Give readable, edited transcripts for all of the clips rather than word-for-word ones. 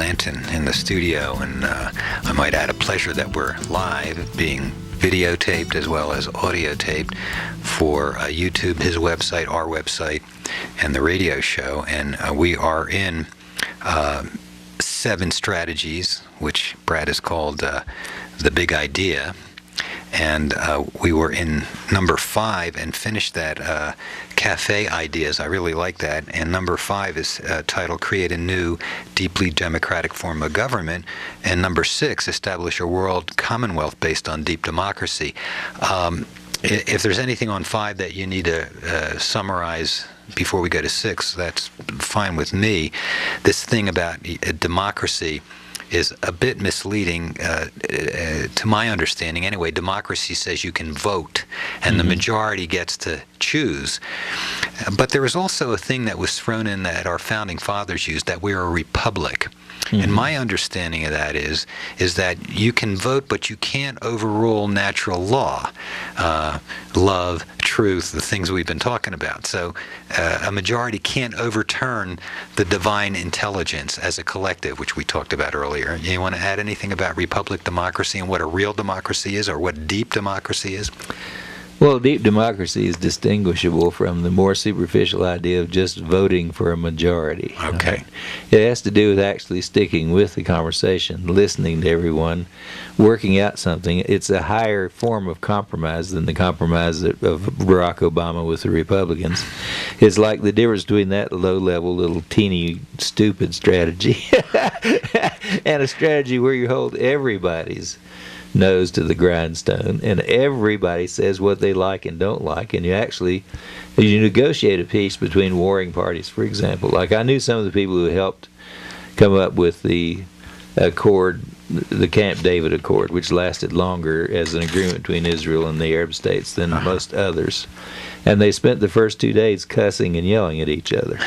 Blanton in the studio, and I might add a pleasure that we're live, being videotaped as well as audio taped for YouTube, his website, our website, and the radio show. And we are in 7 strategies, which Brad has called the big idea. And we were in number 5 and finished that cafe ideas. I really like that. And number 5 is titled Create a New, Deeply Democratic Form of Government. And number 6, Establish a World Commonwealth Based on Deep Democracy. If there's anything on 5 that you need to summarize before we go to 6, that's fine with me. This thing about democracy is a bit misleading to my understanding. Anyway, democracy says you can vote and the majority gets to choose. But there was also a thing that was thrown in that our founding fathers used, that we're a republic. And my understanding of that is that you can vote, but you can't overrule natural law, love, truth, the things we've been talking about. So a majority can't overturn the divine intelligence as a collective, which we talked about earlier. You want to add anything about republic democracy and what a real democracy is, or what deep democracy is? Well, deep democracy is distinguishable from the more superficial idea of just voting for a majority. Okay. Right? It has to do with actually sticking with the conversation, listening to everyone, working out something. It's a higher form of compromise than the compromise of Barack Obama with the Republicans. It's like the difference between that low-level, little teeny, stupid strategy and a strategy where you hold everybody's nose to the grindstone, and everybody says what they like and don't like, and you negotiate a peace between warring parties, for example. Like, I knew some of the people who helped come up with the accord, the Camp David Accord, which lasted longer as an agreement between Israel and the Arab states than most others. And they spent the first 2 days cussing and yelling at each other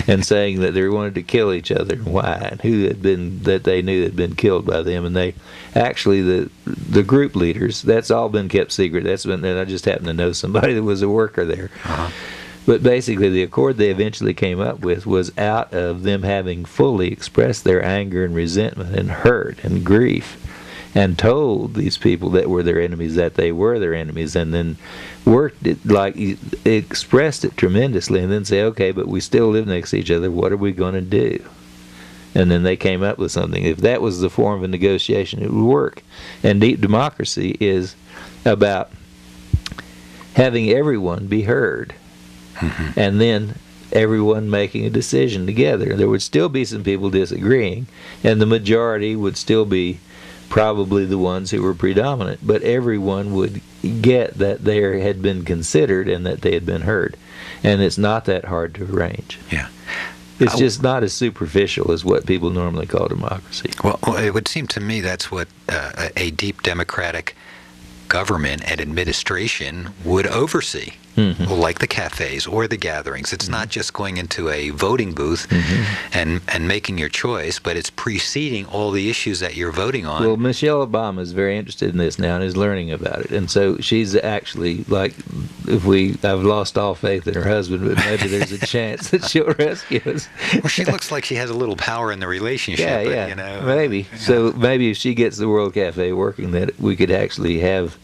and saying that they wanted to kill each other and why, and who had been, that they knew had been killed by them. And they actually, the group leaders, that's all been kept secret. That's been, and I just happened to know somebody that was a worker there. But basically, the accord they eventually came up with was out of them having fully expressed their anger and resentment and hurt and grief, and told these people that were their enemies that they were their enemies, and then worked it, like, expressed it tremendously, and then say, okay, but we still live next to each other, what are we going to do? And then they came up with something. If that was the form of a negotiation, it would work. And deep democracy is about having everyone be heard, and then everyone making a decision together. There would still be some people disagreeing, and the majority would still be probably the ones who were predominant, but everyone would get that they had been considered and that they had been heard. And it's not that hard to arrange. Yeah. It's just not as superficial as what people normally call democracy. Well, it would seem to me that's what a deep democratic government and administration would oversee, like the cafes or the gatherings. It's not just going into a voting booth and making your choice, but it's preceding all the issues that you're voting on. Well, Michelle Obama is very interested in this now and is learning about it. And so she's actually, like, I've lost all faith in her husband, but maybe there's a chance that she'll rescue us. Well, she looks like she has a little power in the relationship. Yeah, you know, maybe. Yeah. So maybe if she gets the World Cafe working, that we could actually have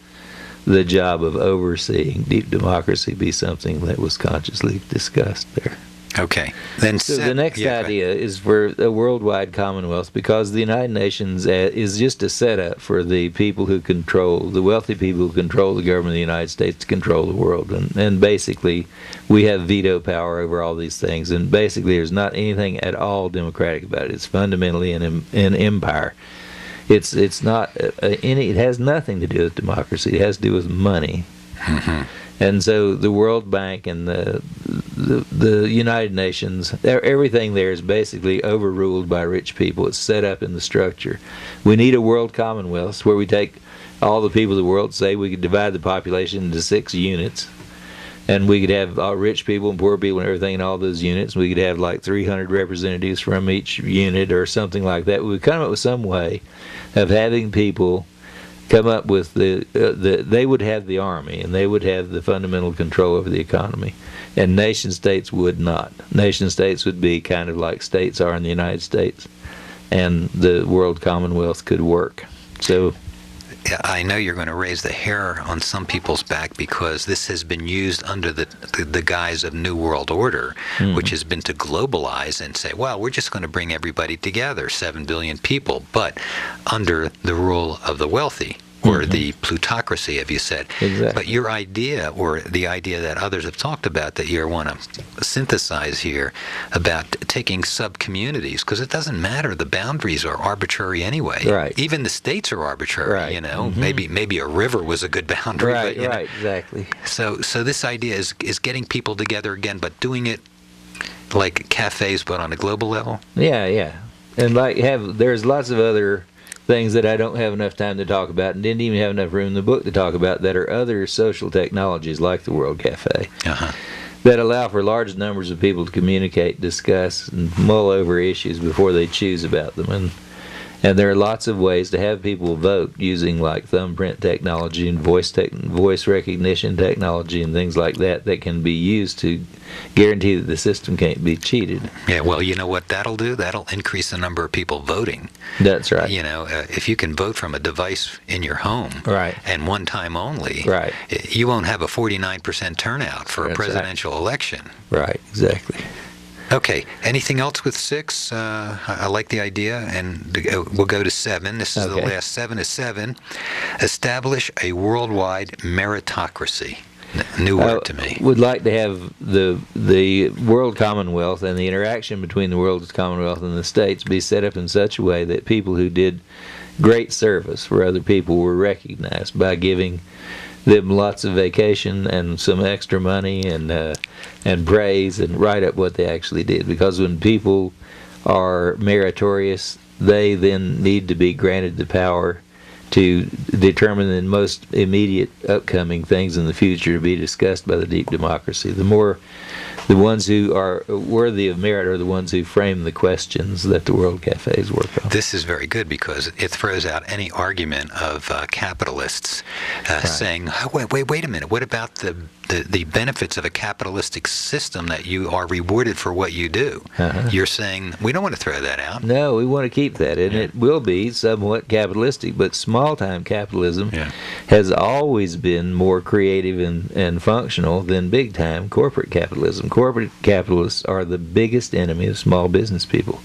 the job of overseeing deep democracy be something that was consciously discussed there. Okay. Then so the next idea is for a worldwide commonwealth, because the United Nations is just a setup for the people who control, the wealthy people who control the government of the United States to control the world. And basically, we have veto power over all these things. And basically, there's not anything at all democratic about it. It's fundamentally an empire. It's not it has nothing to do with democracy. It has to do with money. And so the World Bank and the United Nations, everything there is basically overruled by rich people. It's set up in the structure. We need a world commonwealth where we take all the people of the world, say we could divide the population into 6 units, and we could have rich people and poor people and everything in all those units. We could have like 300 representatives from each unit or something like that. We would come up with some way of having people come up with they would have the army, and they would have the fundamental control over the economy, and nation states would not. Nation states would be kind of like states are in the United States, and the world commonwealth could work. So I know you're going to raise the hair on some people's back because this has been used under the guise of New World Order, which has been to globalize and say, well, we're just going to bring everybody together, 7 billion people, but under the rule of the wealthy, or the plutocracy, as you said. Exactly. But your idea, or the idea that others have talked about that you want to synthesize here, about taking sub-communities, because it doesn't matter, the boundaries are arbitrary anyway. Right. Even the states are arbitrary, Right. you know. Maybe a river was a good boundary. Right, but, right, exactly. So this idea is getting people together again, but doing it like cafes, but on a global level? Yeah. And there's lots of other things that I don't have enough time to talk about, and didn't even have enough room in the book to talk about, that are other social technologies like the World Cafe that allow for large numbers of people to communicate, discuss, and mull over issues before they choose about them. And there are lots of ways to have people vote using like thumbprint technology and voice recognition technology and things like that can be used to guarantee that the system can't be cheated. Yeah, well, you know what that'll do? That'll increase the number of people voting. That's right. You know, if you can vote from a device in your home, right, and one time only, right, you won't have a 49% turnout for a presidential election. Right, exactly. Okay, anything else with 6? I like the idea, and we'll go to 7. This is the last. 7 is 7. Establish a worldwide meritocracy. New word to me. Would like to have the world commonwealth and the interaction between the world commonwealth and the states be set up in such a way that people who did great service for other people were recognized by giving them lots of vacation and some extra money and praise, and write up what they actually did. Because when people are meritorious, they then need to be granted the power to determine the most immediate upcoming things in the future to be discussed by the deep democracy. The ones who are worthy of merit are the ones who frame the questions that the World Cafes work on. This is very good because it throws out any argument of capitalists saying, oh, wait a minute, what about the benefits of a capitalistic system that you are rewarded for what you do? You're saying, we don't want to throw that out. No, we want to keep that, and it will be somewhat capitalistic, but small-time capitalism has always been more creative and functional than big-time corporate capitalism. Corporate capitalists are the biggest enemy of small business people.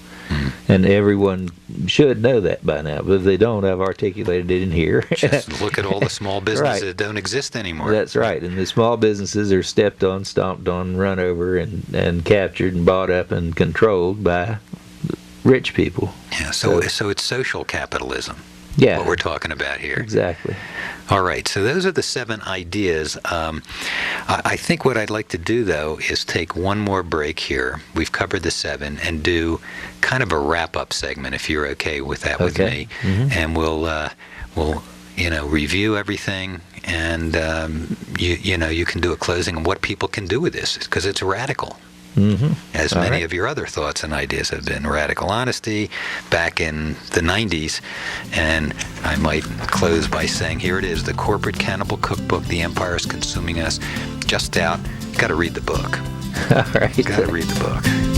And everyone should know that by now. But if they don't, I've articulated it in here. Just look at all the small businesses that don't exist anymore. That's right. And the small businesses are stepped on, stomped on, run over, and captured and bought up and controlled by rich people. Yeah, so it's social capitalism. Yeah. What we're talking about here. Exactly. All right, so those are the 7 ideas. I think what I'd like to do, though, is take one more break here. We've covered the 7, and do kind of a wrap-up segment, if you're okay with that with me. And we'll review everything, and you can do a closing on what people can do with this, because it's radical. As many of your other thoughts and ideas have been. Radical honesty back in the 90s. And I might close by saying, here it is, the Korporate Kannibal Kookbook, The Empire is Consuming Us, just out. Got to read the book. All right. Got to read the book.